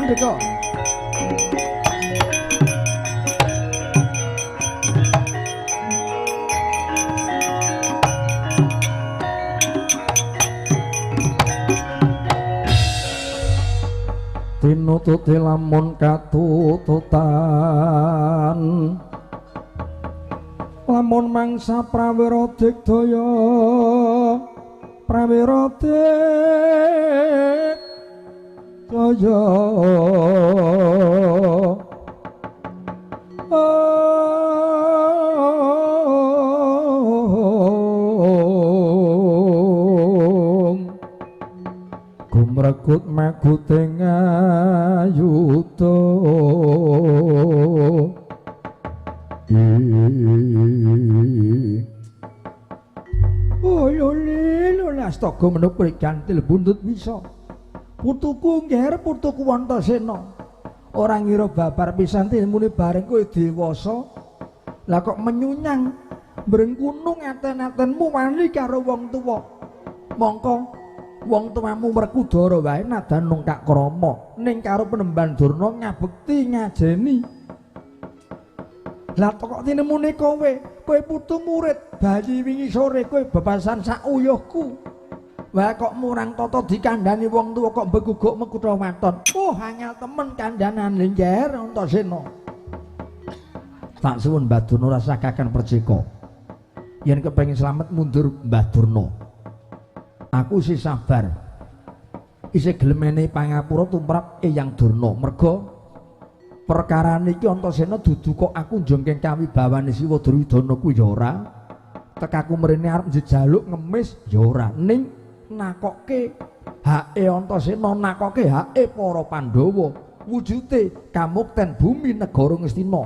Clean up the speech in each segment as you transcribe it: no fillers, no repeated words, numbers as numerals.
Ngandika. Tinututi lamun katututan lamun mangsa prawira digdaya prawira digdaya gumregut maguting ayuda astaga menapa gantil buntut bisa putuku ngger putuku Antasena ora ngira babar pisan ilmune bareng kowe dewasa lah kok menyunyang brengkunung aten-atenmu wani karo wong tuwa mongko wong tuamu Werkudara wae nadan nungkak krama ning karo Penemban Durna ngabekti ngajeni lah kok tinemune kowe putu murid bayi wingi sore kowe bebasan sak uyuhku wah kok murang tata dikandhani wong tuwa kok beguguk mekutha waton angel temen kandhanan Lengger Antasena tak suwun Mbah Durna rasakaken percika yen kepengin slamet mundur Mbah Durna aku isih sabar isih gelem menehi pangapura tumrap Eyang Durna merga perkara niki Antasena dudu kok aku njongkeng kawibawane Siwa Duryudana ku ya ora tekaku mrene arep njejaluk ngemis ya ora ning nakoke hake Antasena nakoke hake para Pandhawa wujude kamukten bumi negara Ngastina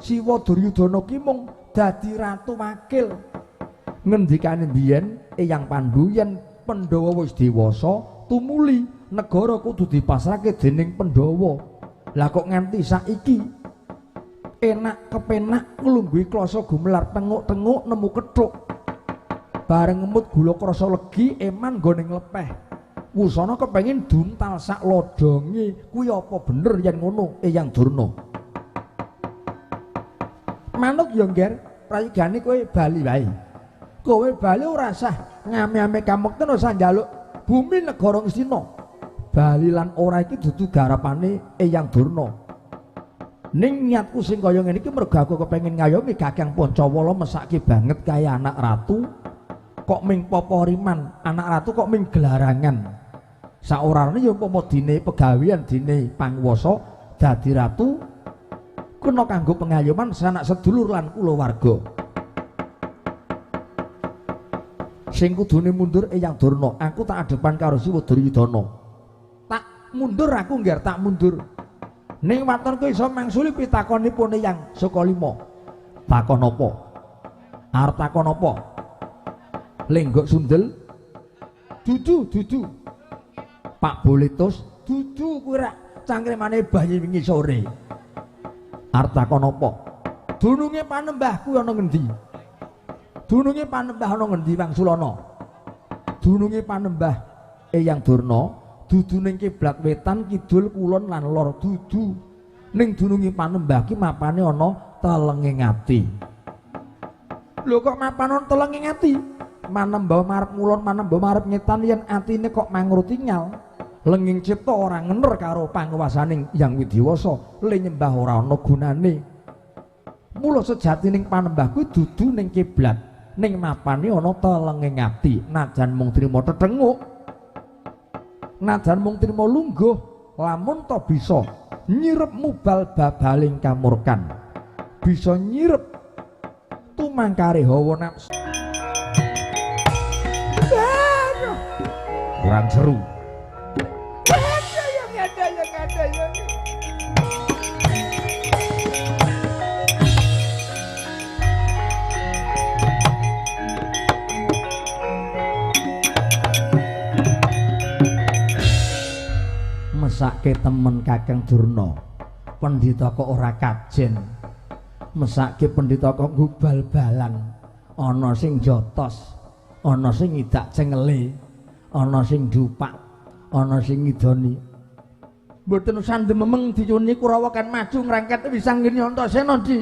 Siwa Duryudana ki mung dadi ratu wakil ngendikane biyen Eyang Pandhu yen Pandhawa wis dewasa tumuli negara kudu dipasrahke dening Pandhawa lah kok nganti saiki enak kepenak nglungguhi klasa gumelar tenguk-tenguk nemu kethuk bareng ngemut gula krasa legi eman nggone nglepeh wusana kepengin duntal sak lodonge kuwi apa bener yen ngono Eyang Durna manut ya ngger prayigane kowe bali wae kowe bali ora sah ngame-ame kamukten ora njaluk bumi negara Ngastina bali lan ora iki dudu garapane Eyang Durna ning niatku sing kaya ngene iki mergo aku kepengin ngayomi Kakang Pancawala mesake banget kaya anak ratu kok ming poporiman anak ratu kok ming gelarangan saorane ya umpama dine pegawean dine panguwasa dadi ratu kena kanggo pengayoman sanak sedulur lan kulawarga sing kudune mundur Eyang Durna aku tak adepan karo Siwa Duryudana tak mundur aku ngger tak mundur ning watonku iso mangsuli pitakonipun Eyang Sukalima takon apa arep takon apa lenggok sundel dudu Pak Boletos dudu kuwi rak cangkremane bayi wingi sore arep takon apa dununge panembahku ana ngendi dununge panembah ana ngendi Wangsulana dununge panembah Eyang Durna dudu ning kiblat wetan kidul kulon lan lor dudu ning dununge panembah ki mapane ana telenge ngati lho kok mapane ana telenge ngati manembah marep ngulon manembah marep ngetan yen atine kok mangruti nyal lenging cipta ora ngener karo panguwasaning Hyang Widiwasa le nyembah ora ana gunane mula sejatining panembah kuwi dudu ning kiblat ning mapane ana telenge ngati najan mung trima tetenguk najan mung trima lungguh lamun to bisa nyirep mubal babaling kamurkan bisa nyirep tumangkare hawa nafsu kurang seru ada. Mesake temen Kakang Durna pendhita kok ora kajen mesake pendhita kok ngubal-balan ana sing jotos ana sing ngidak cengele ana sing dupak ana sing ngidoni Mboten usah dememeng diyuni Kurawa kan maju ngrengket Wisanggeni Antasena Di.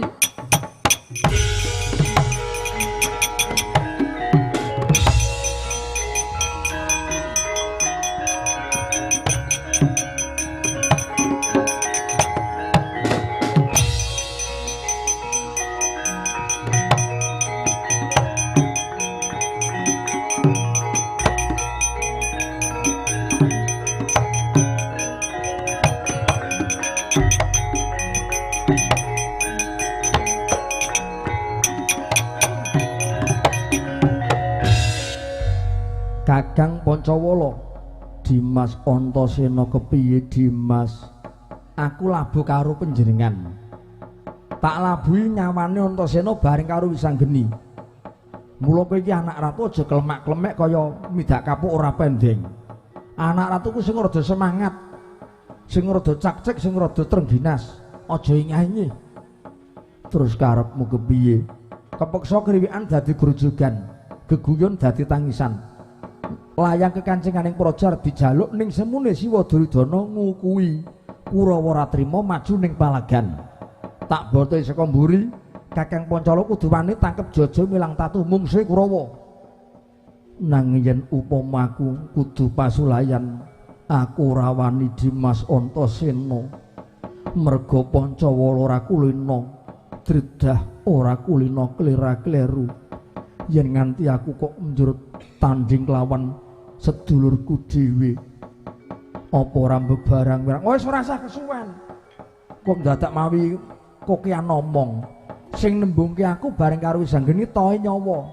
Kakang Pancawala, Dimas Antasena kepiye Dimas? Aku labuh karo panjenengan. Tak labuhi nyawane Antasena bareng karo Wisanggeni. Mula kowe iki anak ratu aja klemak-klemek kaya midak kapuk ora pendeng. Anak ratuku sing rada semangat, sing rada cakcek, sing rada trengginas. Aja ingah-ingih. Terus karepmu kepiye? Kepeksa kriwikan dadi grujugan, geguyon dadi tangisan. Layang kekancinganing Praja dijaluk ning semune Siwa Duryudana ngukui Kurawa ora trima maju ning palagan. Tak bote saka mburi, Kakang Pancala kudu wani tangkep Jaja milang tatu mungsuhe Kurawa. Nanging yen upama aku kudu pasulayan, aku ora wani Dimas Antasena. Merga Pancawala ora kulina dredah, ora kulina klera-kleru. Yen nganti aku kok njurut tanding lawan sedulurku dhewe, apa ora bebarang wirang wis ora usah kesuwen. Kok dadak mawi kokean omong sing nembungke aku bareng karo Wisanggeni toe nyawa.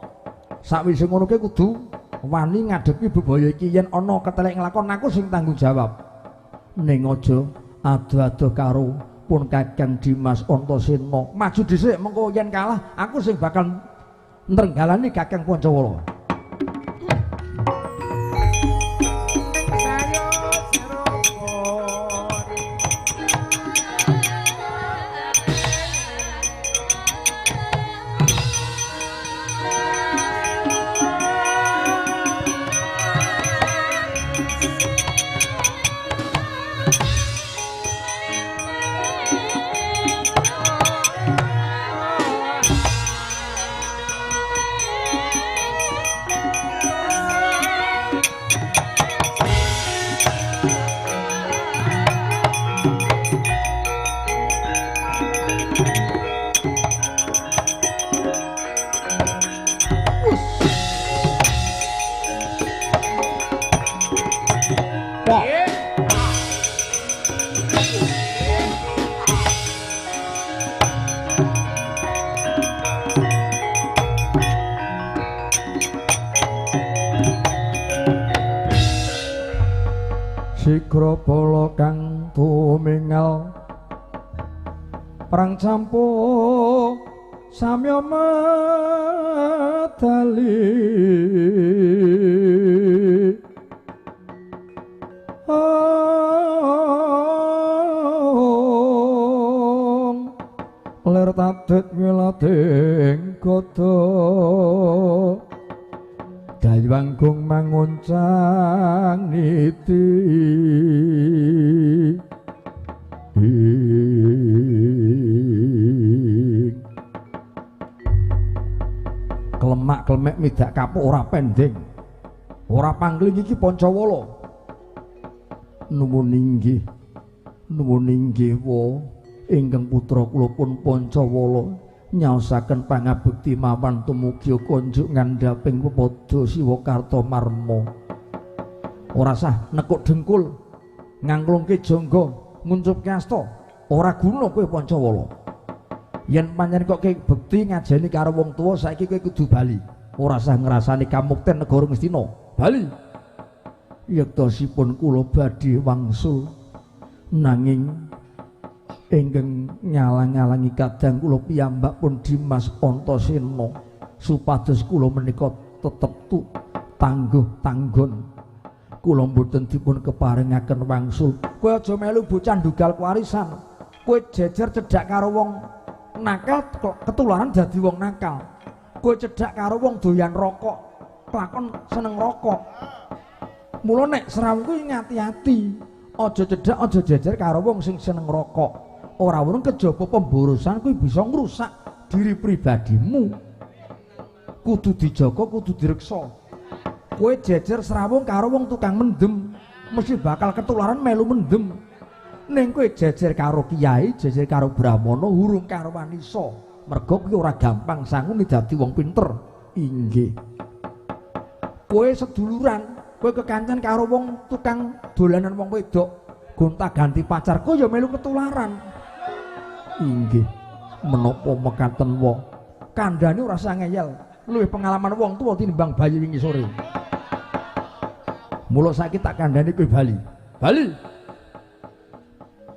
Sakwise ngono kuwi kudu wani ngadepi bebaya iki. Yen ana ketelek nglakon aku sing tanggung jawab. Ning aja ado-ado karo pun Kakang Dimas Antasena. Maju dhisik mengko yen kalah aku sing bakal nrenggalani Kakang Pancawala. Sigra bala kang tumingal perang campur samya medali ler tadet wilading gada Dayanggung manguncang niti klemak-klemek midak kapuk ora pendeng ora pangling iki Pancawala. Nuwun inggih wa ingkang putra kula pun Pancawala nyaosaken pangabekti mawan tumugi konjuk ngandhaping pepada Siwa Kartamarma. Ora sah nekuk dengkul nganglungke jangga nguncupke asta, ora guna kowe Pancawala. Yen pancen kok bekti ngajeni karo wong tuwa saiki kowe kudu bali. Ora sah ngrasani kamukten negara Ngastina. Bali. Yektosipun kula badhe wangsul nanging ingkang ngalang-alangi kadang kula piyambak pun Dimas Antasena supados kula menika tetep tangguh tanggon. Kula mboten dipun keparingaken wangsul. Kowe aja melu bocah ndugal warisan. Kowe jejer cedhak karo wong nakal ketularan dadi wong nakal. Kowe cedhak karo wong doyan rokok, kelakon seneng rokok. Mula nek serawung kuwi ngati-ati. Aja cedhak aja jejer karo wong sing seneng rokok. Ora wurung kejaba pemborosan kuwi bisa ngrusak diri pribadimu. Kudu dijaga, kudu direksa. Kowe jejer srawung karo wong tukang mendem, mesti bakal ketularan melu mendem. Ning kowe jejer karo kiai, jejer karo brahmana, hurung karo wanisa. Mergo kuwi ora gampang sangu dadi wong pinter. Inggih. Kowe seduluran, kowe kekancan karo wong tukang dolanan wong wedok, gonta-ganti pacar, kowe ya melu ketularan. Inggih. Menapa mekaten wae. Kandhane ora usah ngeyel. Luwih pengalaman wong tuwa tinimbang bayi wingi sore. Mula saiki tak kandhani kowe bali. Bali.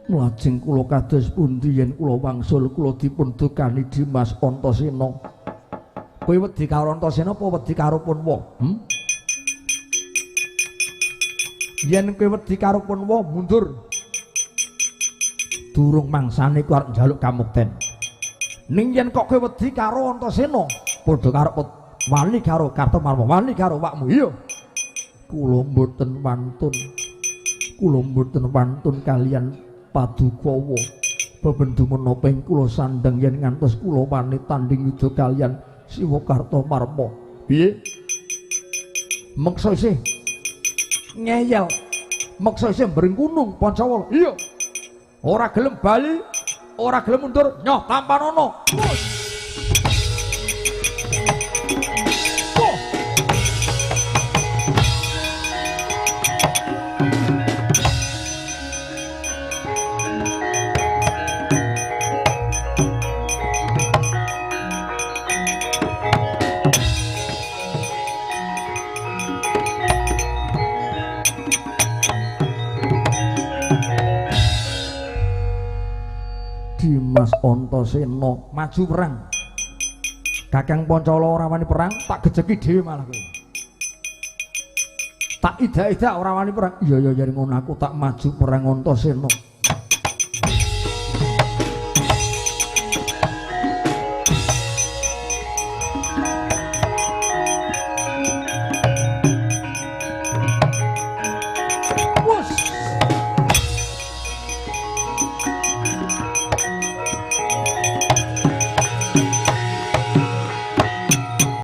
Lajeng kula kados pundi yen kula wangsul kula dipun dukani Dimas Antasena. Kowe wedi karo Antasena apa wedi karo Punwa? Yen kowe wedi karo Punwa mundur. Durung mangsane kowe arep njaluk kamukten. Ning yen kok kowe wedi karo Antasena, padha karo wani karo Kartomarma, wani karo wakmu iya. Kula mboten wantun. Kula mboten wantun kalian Padukawa. Bebendu menapa ing kula sandhang yen ngantos kula wani tanding yuda kalian Siwa Kartomarma. Piye? Meksa isih ngeyel. Meksa isih mbring kunung Pancawala. Iya. Ora gelem bali, ora gelem mundur, nyoh tampanono. Dimas Antasena maju perang. Kakang Pancawala ora wani perang, tak gejeki dhewe malah kowe. Tak ida-ida ora wani perang. Iya ya yen ngono aku tak maju perang Antasena.